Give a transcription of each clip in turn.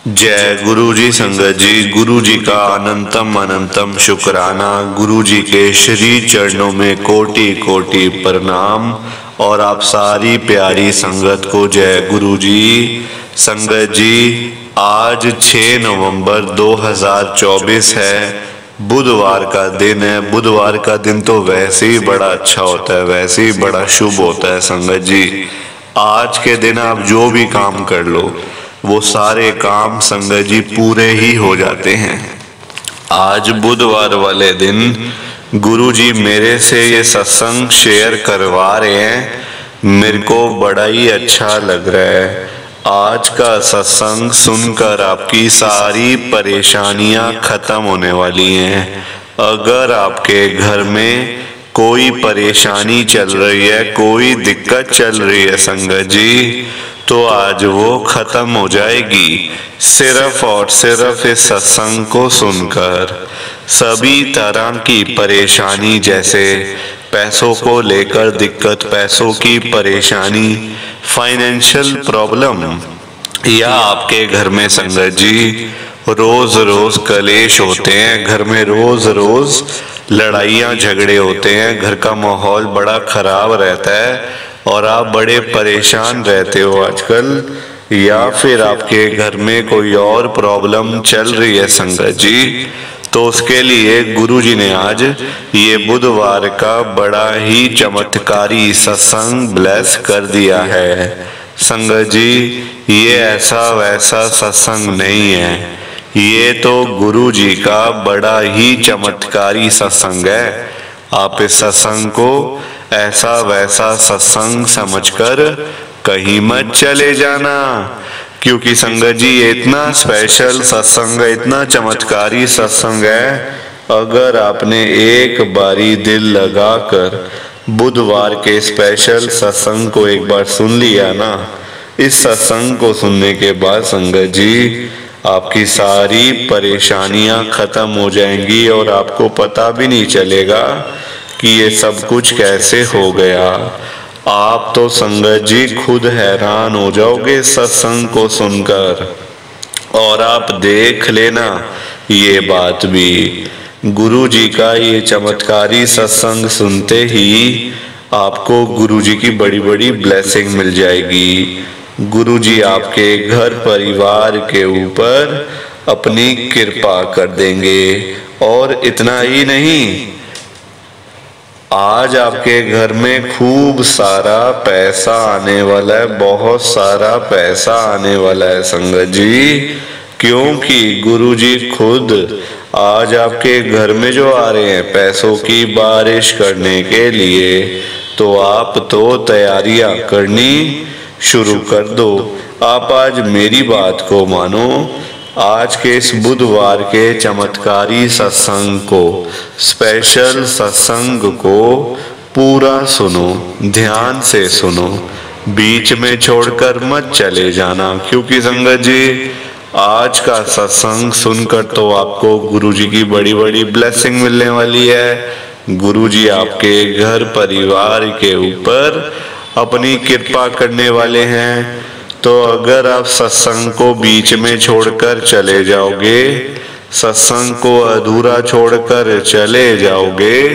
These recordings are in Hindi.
जय गुरु जी संगत जी। गुरु जी का अनंतम अनंतम शुक्राना। गुरु जी के श्री चरणों में कोटि कोटि प्रणाम। और आप सारी प्यारी संगत को जय गुरु जी। संगत जी, आज 6 नवंबर 2024 है, बुधवार का दिन है। बुधवार का दिन तो वैसे ही बड़ा अच्छा होता है, वैसे ही बड़ा शुभ होता है। संगत जी, आज के दिन आप जो भी काम कर लो वो सारे काम संगत जी पूरे ही हो जाते हैं। आज बुधवार वाले दिन गुरु जी मेरे से ये सत्संग शेयर करवा रहे हैं, मेरे को बड़ा ही अच्छा लग रहा है। आज का सत्संग सुनकर आपकी सारी परेशानियां खत्म होने वाली हैं। अगर आपके घर में कोई परेशानी चल रही है, कोई दिक्कत चल रही है संगत जी, तो आज वो खत्म हो जाएगी सिर्फ और सिर्फ इस सत्संग को सुनकर। सभी तरह की परेशानी, जैसे पैसों को लेकर दिक्कत, पैसों की परेशानी, फाइनेंशियल प्रॉब्लम, या आपके घर में संगत जी रोज रोज कलेश होते हैं, घर में रोज रोज लड़ाइयाँ झगड़े होते हैं, घर का माहौल बड़ा खराब रहता है और आप बड़े परेशान रहते हो आजकल, या फिर आपके घर में कोई और प्रॉब्लम चल रही है संगत जी, तो उसके लिए गुरु जी ने आज ये बुधवार का बड़ा ही चमत्कारी सत्संग ब्लेस कर दिया है। संगत जी, ये ऐसा वैसा सत्संग नहीं है, ये तो गुरु जी का बड़ा ही चमत्कारी सत्संग है। आप इस सत्संग को ऐसा वैसा सत्संग समझकर कहीं मत चले जाना, क्योंकि संगत जी ये इतना स्पेशल सत्संग है, इतना चमत्कारी सत्संग है। अगर आपने एक बारी दिल लगाकर बुधवार के स्पेशल सत्संग को एक बार सुन लिया ना, इस सत्संग को सुनने के बाद संगत जी आपकी सारी परेशानियां खत्म हो जाएंगी और आपको पता भी नहीं चलेगा कि ये सब कुछ कैसे हो गया। आप तो संगत जी खुद हैरान हो जाओगे सत्संग को सुनकर। और आप देख लेना ये बात भी, गुरु जी का ये चमत्कारी सत्संग सुनते ही आपको गुरु जी की बड़ी बड़ी ब्लेसिंग मिल जाएगी। गुरु जी आपके घर परिवार के ऊपर अपनी कृपा कर देंगे। और इतना ही नहीं, आज आपके घर में खूब सारा पैसा आने वाला है, बहुत सारा पैसा आने वाला है संगत जी, क्योंकि गुरु जी खुद आज आपके घर में जो आ रहे हैं पैसों की बारिश करने के लिए, तो आप तो तैयारियां करनी शुरू कर दो। आप आज मेरी बात को मानो, आज के इस बुधवार के चमत्कारी सत्संग को, स्पेशल सत्संग को पूरा सुनो, ध्यान से सुनो, बीच में छोड़कर मत चले जाना, क्योंकि संगत जी आज का सत्संग सुनकर तो आपको गुरु जी की बड़ी बड़ी ब्लेसिंग मिलने वाली है। गुरु जी आपके घर परिवार के ऊपर अपनी कृपा करने वाले हैं। तो अगर आप सत्संग को बीच में छोड़कर चले जाओगे, सत्संग को अधूरा छोड़कर चले जाओगे,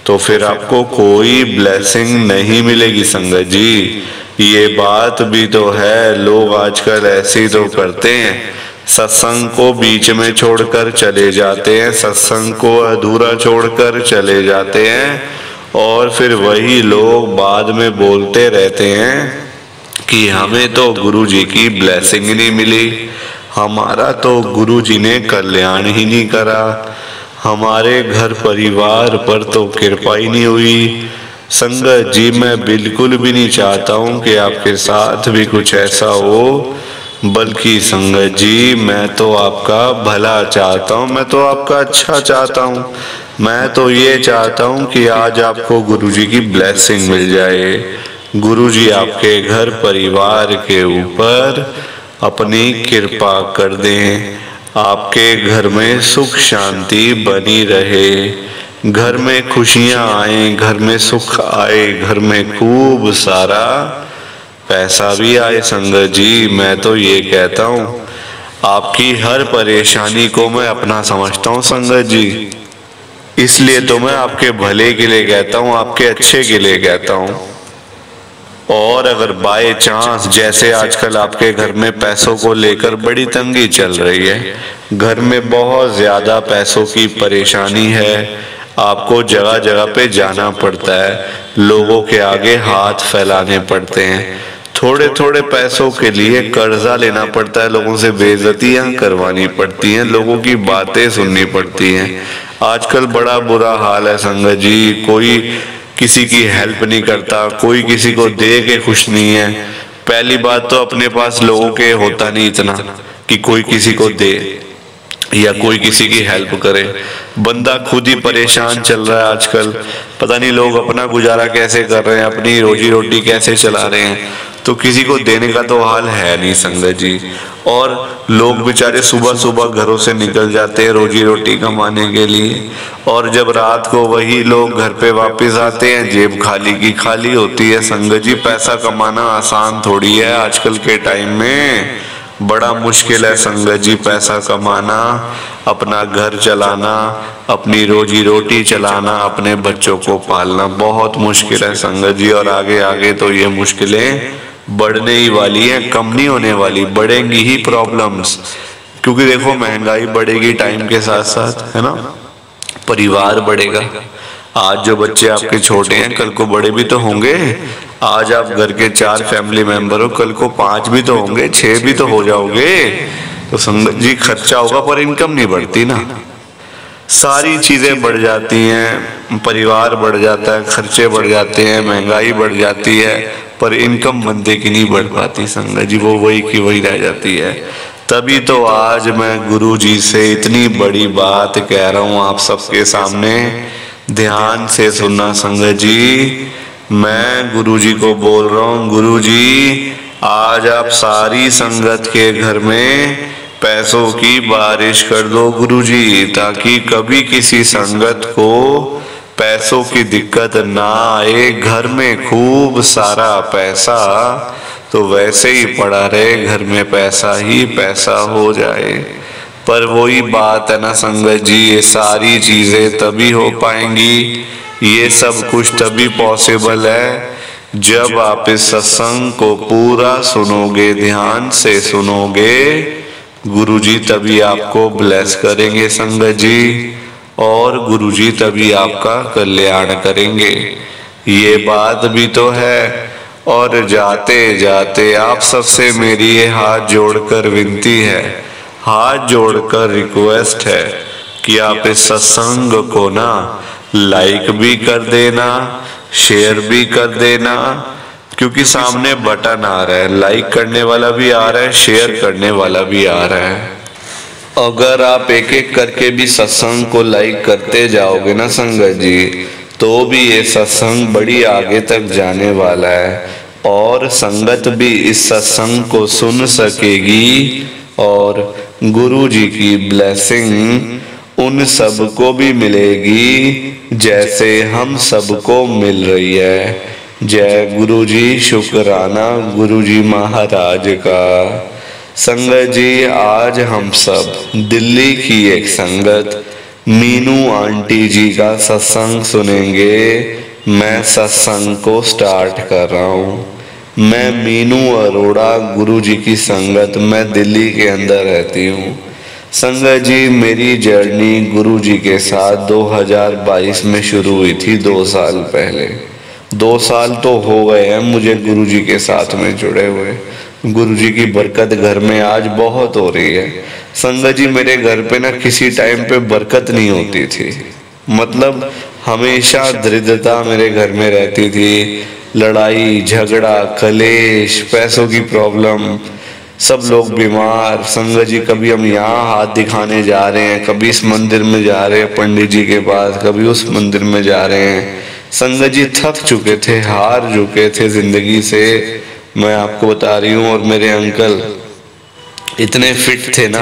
तो फिर आपको कोई ब्लेसिंग नहीं मिलेगी संगत जी। ये बात भी तो है, लोग आजकल ऐसे ही तो करते हैं, सत्संग को बीच में छोड़कर चले जाते हैं, सत्संग को अधूरा छोड़कर चले जाते हैं, और फिर वही लोग बाद में बोलते रहते हैं कि हमें तो गुरु जी की ब्लेसिंग ही नहीं मिली, हमारा तो गुरु जी ने कल्याण ही नहीं करा, हमारे घर परिवार पर तो कृपा ही नहीं हुई। संगत जी, मैं बिल्कुल भी नहीं चाहता हूँ कि आपके साथ भी कुछ ऐसा हो, बल्कि संगत जी मैं तो आपका भला चाहता हूँ, मैं तो आपका अच्छा चाहता हूँ। मैं तो ये चाहता हूँ कि आज आपको गुरु जी की ब्लेसिंग मिल जाए, गुरु जी आपके घर परिवार के ऊपर अपनी कृपा कर दें, आपके घर में सुख शांति बनी रहे, घर में खुशियां आए, घर में सुख आए, घर में खूब सारा पैसा भी आए। संगत जी मैं तो ये कहता हूँ आपकी हर परेशानी को मैं अपना समझता हूँ संगत जी, इसलिए तो मैं आपके भले के लिए कहता हूँ, आपके अच्छे के लिए कहता हूँ। और अगर बाय चांस जैसे आजकल आपके घर में पैसों को लेकर बड़ी तंगी चल रही है, घर में बहुत ज्यादा पैसों की परेशानी है, आपको जगह जगह पे जाना पड़ता है, लोगों के आगे हाथ फैलाने पड़ते हैं, थोड़े थोड़े पैसों के लिए कर्जा लेना पड़ता है, लोगों से बेइज्जतियां करवानी पड़ती हैं, लोगों की बातें सुननी पड़ती हैं। आजकल बड़ा बुरा हाल है संगत जी, कोई किसी की हेल्प नहीं करता, कोई किसी को दे के खुश नहीं है। पहली बात तो अपने पास लोगों के होता नहीं इतना कि कोई किसी को दे या कोई किसी की हेल्प करे, बंदा खुद ही परेशान चल रहा है आजकल। पता नहीं लोग अपना गुजारा कैसे कर रहे हैं, अपनी रोजी रोटी कैसे चला रहे हैं, तो किसी को देने का तो हाल है नहीं संगत जी। और लोग बेचारे सुबह सुबह घरों से निकल जाते हैं रोजी रोटी कमाने के लिए, और जब रात को वही लोग घर पे वापस आते हैं, जेब खाली की खाली होती है संगत जी। पैसा कमाना आसान थोड़ी है आजकल के टाइम में, बड़ा मुश्किल है संगत जी पैसा कमाना, अपना घर चलाना, अपनी रोजी रोटी चलाना, अपने बच्चों को पालना बहुत मुश्किल है संगत जी। और आगे आगे तो ये मुश्किलें बढ़ने ही वाली हैं, कम नहीं होने वाली, बढ़ेंगी ही प्रॉब्लम्स। क्योंकि देखो महंगाई बढ़ेगी टाइम के साथ साथ, है ना, परिवार बढ़ेगा। आज जो बच्चे आपके छोटे हैं कल को बड़े भी तो होंगे। आज आप घर के 4 फैमिली मेंबर हो, कल को 5 भी तो होंगे, 6 भी तो हो जाओगे। तो संगत जी खर्चा होगा पर इनकम नहीं बढ़ती ना, सारी चीजें बढ़ जाती हैं, परिवार बढ़ जाता है, खर्चे बढ़ जाते हैं, महंगाई बढ़ जाती है, पर इनकम बंदे की नहीं बढ़ पाती संगत जी, वो वही की वही रह जाती है। तभी तो आज मैं गुरु जी से इतनी बड़ी बात कह रहा हूँ आप सबके सामने, ध्यान से सुनना संगत जी। मैं गुरु जी को बोल रहा हूँ, गुरु जी आज आप सारी संगत के घर में पैसों की बारिश कर दो गुरु जी, ताकि कभी किसी संगत को पैसों की दिक्कत ना आए। घर में खूब सारा पैसा तो वैसे ही पड़ा रहे, घर में पैसा ही पैसा हो जाए। पर वही बात है ना संगत जी, ये सारी चीजें तभी हो पाएंगी, ये सब कुछ तभी पॉसिबल है जब आप इस सत्संग को पूरा सुनोगे, ध्यान से सुनोगे। गुरुजी तभी आपको ब्लेस करेंगे संगत जी, और गुरुजी तभी आपका कल्याण करेंगे। ये बात भी तो है। और जाते जाते आप सबसे मेरी ये हाथ जोड़कर विनती है, हाथ जोड़कर रिक्वेस्ट है कि आप इस सत्संग को ना लाइक भी कर देना, शेयर भी कर देना, क्योंकि सामने बटन आ रहा है, लाइक करने वाला भी आ रहा है, शेयर करने वाला भी आ रहा है। अगर आप एक एक करके भी सत्संग को लाइक करते जाओगे ना संगत जी, तो भी ये सत्संग बड़ी आगे तक जाने वाला है, और संगत भी इस सत्संग को सुन सकेगी, और गुरु जी की ब्लेसिंग उन सबको भी मिलेगी जैसे हम सबको मिल रही है। जय गुरु जी, शुक्राना गुरु जी महाराज का। संगत जी आज हम सब दिल्ली की एक संगत मीनू आंटी जी का सत्संग सुनेंगे। मैं सत्संग को स्टार्ट कर रहा हूँ। मैं मीनू अरोड़ा, गुरु जी की संगत, मैं दिल्ली के अंदर रहती हूँ। संगत जी मेरी जर्नी गुरु जी के साथ 2022 में शुरू हुई थी, 2 साल पहले। 2 साल तो हो गए हैं मुझे गुरु जी के साथ में जुड़े हुए। गुरु जी की बरकत घर में आज बहुत हो रही है। संगत जी मेरे घर पे ना किसी टाइम पे बरकत नहीं होती थी, मतलब हमेशा दरिद्रता मेरे घर में रहती थी, लड़ाई झगड़ा कलेश, पैसों की प्रॉब्लम, सब लोग बीमार। संगत जी कभी हम यहाँ हाथ दिखाने जा रहे हैं, कभी इस मंदिर में जा रहे हैं पंडित जी के पास, कभी उस मंदिर में जा रहे हैं। संगत जी थक चुके थे, हार चुके थे जिंदगी से, मैं आपको बता रही हूँ। और मेरे अंकल इतने फिट थे ना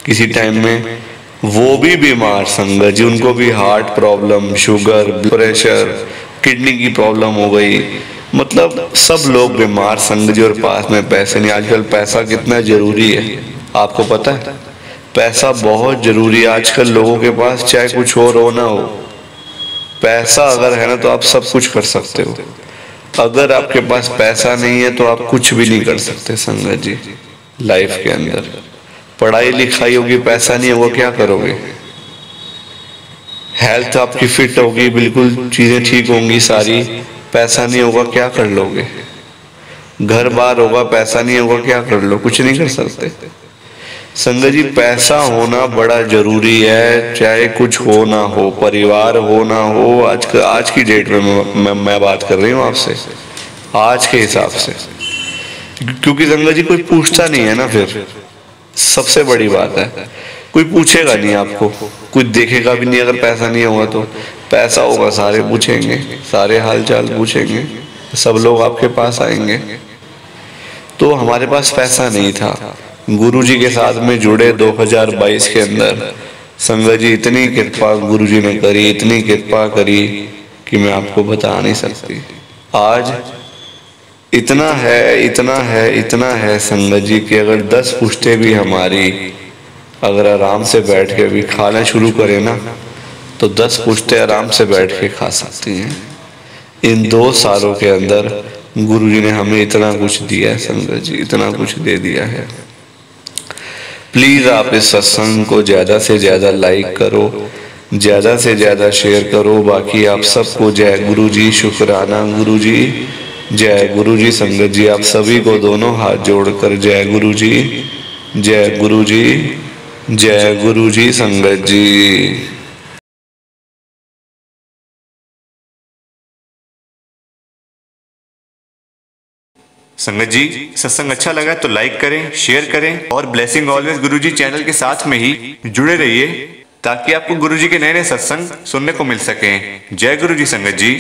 किसी टाइम में, वो भी बीमार संगत जी, उनको भी heart problem, sugar, pressure, kidney की प्रॉब्लम हो गई, मतलब सब लोग बीमार संगत जी। और पास में पैसे नहीं, आजकल पैसा कितना जरूरी है, आपको पता है पैसा बहुत जरूरी है आजकल लोगों के पास, चाहे कुछ हो ना हो, पैसा अगर है ना तो आप सब कुछ कर सकते हो। अगर आपके पास पैसा नहीं है तो आप कुछ भी नहीं कर सकते संगत जी। लाइफ के अंदर पढ़ाई लिखाई होगी, पैसा नहीं होगा क्या करोगे? हेल्थ आपकी फिट होगी, बिल्कुल चीजें ठीक होंगी सारी, पैसा नहीं होगा क्या कर लोगे? घर बार होगा, पैसा नहीं होगा क्या कर लो? कुछ नहीं कर सकते। संगत जी पैसा होना बड़ा जरूरी है, चाहे कुछ हो ना हो, परिवार हो ना हो। आज की डेट में मैं बात कर रही हूँ आपसे, आज के हिसाब से, क्योंकि संगत जी कोई पूछता नहीं है ना, फिर सबसे बड़ी बात है कोई पूछेगा नहीं आपको, कोई देखेगा भी नहीं। अगर पैसा नहीं होगा तो पैसा होगा सारे पूछेंगे, सारे हाल चाल पूछेंगे, सब लोग आपके पास आएंगे। तो हमारे पास पैसा नहीं था, गुरुजी के साथ में जुड़े 2022 के अंदर। संगत जी इतनी कृपा गुरुजी ने करी, इतनी कृपा करी कि मैं आपको बता नहीं सकती। आज इतना है, इतना है, इतना है संगत जी कि अगर 10 पुश्ते भी हमारी अगर आराम से बैठ के भी खाना शुरू करें ना, तो 10 पुश्ते आराम से बैठ के खा सकती हैं। इन 2 सालों के अंदर गुरुजी ने हमें इतना कुछ दिया है संगत जी, इतना कुछ दे दिया है। प्लीज आप इस सत्संग को ज्यादा से ज्यादा लाइक करो, ज्यादा से ज्यादा शेयर करो। बाकी आप सबको जय गुरुजी, शुक्राना गुरुजी, जय गुरुजी। संगत जी आप सभी को दोनों हाथ जोड़कर जय गुरुजी, जय गुरुजी, जय गुरुजी। संगत जी संगत जी सत्संग अच्छा लगा तो लाइक करें, शेयर करें और ब्लेसिंग ऑलवेज गुरुजी चैनल के साथ में ही जुड़े रहिए, ताकि आपको गुरुजी के नए नए सत्संग सुनने को मिल सकें। जय गुरुजी संगत जी।